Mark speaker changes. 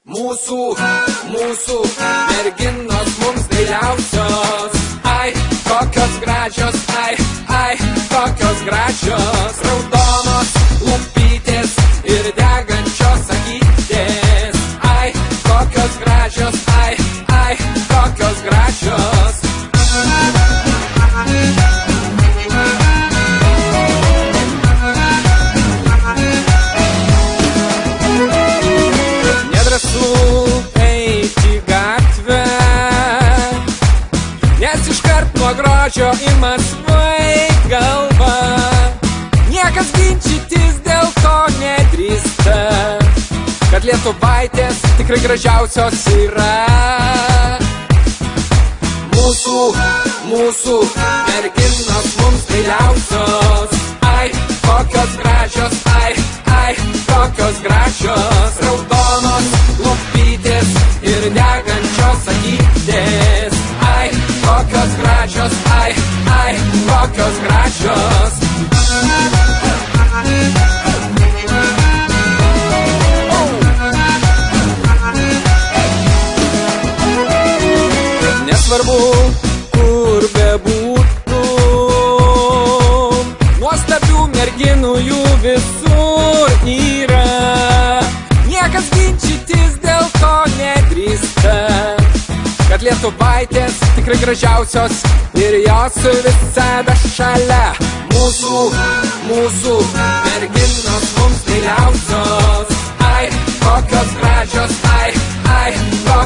Speaker 1: Mūsų merginos mums dailiausios. Ai, kokios gražios, ai, kokios gražios. Raudonos lūpytės ir degančios akytės. Ai, kokios gražios, ai, kokios gražios. Eiti gatvę, nes iškart nuo grožio ima svaigt galva. Niekas ginčytis dėl to nedrįsta, kad lietuvaitės tikrai gražiausios yra. Mūsų merginos mums dailiausios. Ai, kokios gražios, ai, kokios gražios. Raudonos lūpytės ir degančios akytės. Ai, kokios gražios, ai, kokios gražios. Nesvarbu, kur bebūtų, nuostabių merginų jų visur yra. Niekas ginčytis dėl to nedrįsta, kad lietuvaitės tikrai gražiausios ir jos visada šalia. Mūsų merginos mums dailiausios. Ai, kokios gražios, ai, kokios